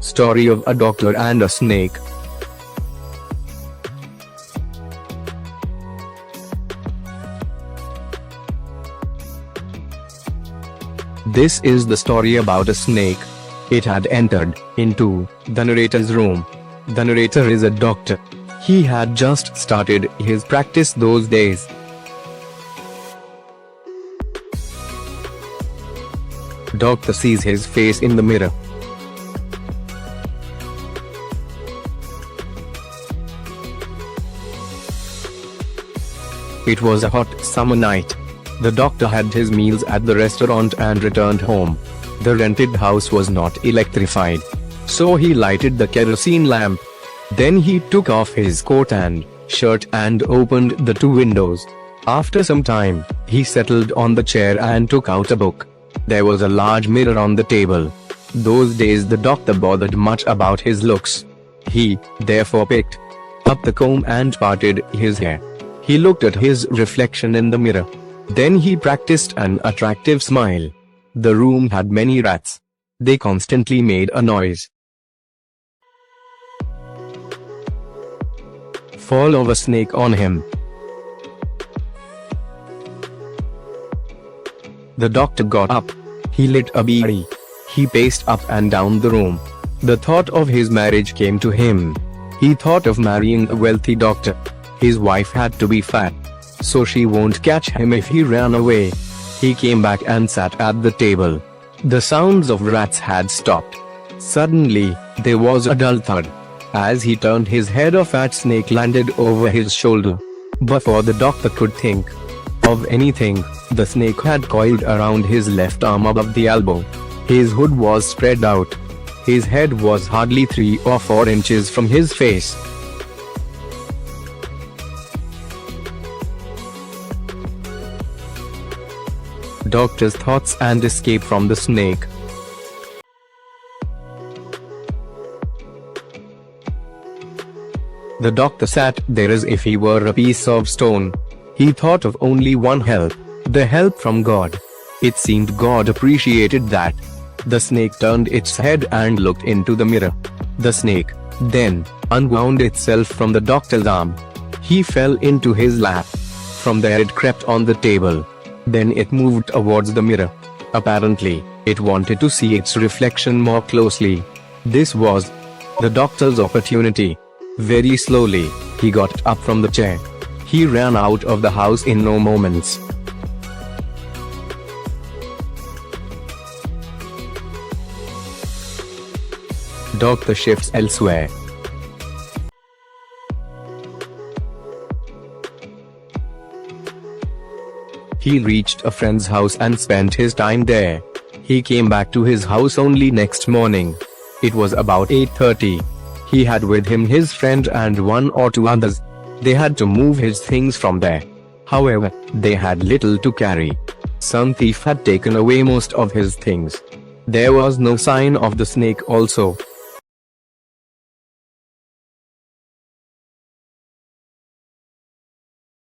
Story of a doctor and a snake. This is the story about a snake. It had entered into the narrator's room. The narrator is a doctor. He had just started his practice those days. Doctor sees his face in the mirror. It was a hot summer night. The doctor had his meals at the restaurant and returned home. The rented house was not electrified, so he lighted the kerosene lamp. Then he took off his coat and shirt and opened the two windows. After some time, he settled on the chair and took out a book. There was a large mirror on the table. Those days the doctor bothered much about his looks. He, therefore, picked up the comb and parted his hair. He looked at his reflection in the mirror. Then he practiced an attractive smile. The room had many rats. They constantly made a noise. Fall of a snake on him. The doctor got up. He lit a bidi. He paced up and down the room. The thought of his marriage came to him. He thought of marrying a wealthy doctor. His wife had to be fat, so she won't catch him if he ran away. He came back and sat at the table. The sounds of rats had stopped. Suddenly, there was a dull thud. As he turned his head, a fat snake landed over his shoulder. Before the doctor could think of anything, the snake had coiled around his left arm above the elbow. His hood was spread out. His head was hardly 3 or 4 inches from his face. Doctor's thoughts and escape from the snake. The doctor sat there as if he were a piece of stone. He thought of only one help, the help from God. It seemed God appreciated that. The snake turned its head and looked into the mirror. The snake then unwound itself from the doctor's arm. He fell into his lap. From there it crept on the table. Then it moved towards the mirror. Apparently, it wanted to see its reflection more closely. This was the doctor's opportunity. Very slowly, he got up from the chair. He ran out of the house in no moments. Doctor shifts elsewhere. He reached a friend's house and spent his time there. He came back to his house only next morning. It was about 8:30. He had with him his friend and 1 or 2 others. They had to move his things from there. However, they had little to carry. Some thief had taken away most of his things. There was no sign of the snake also.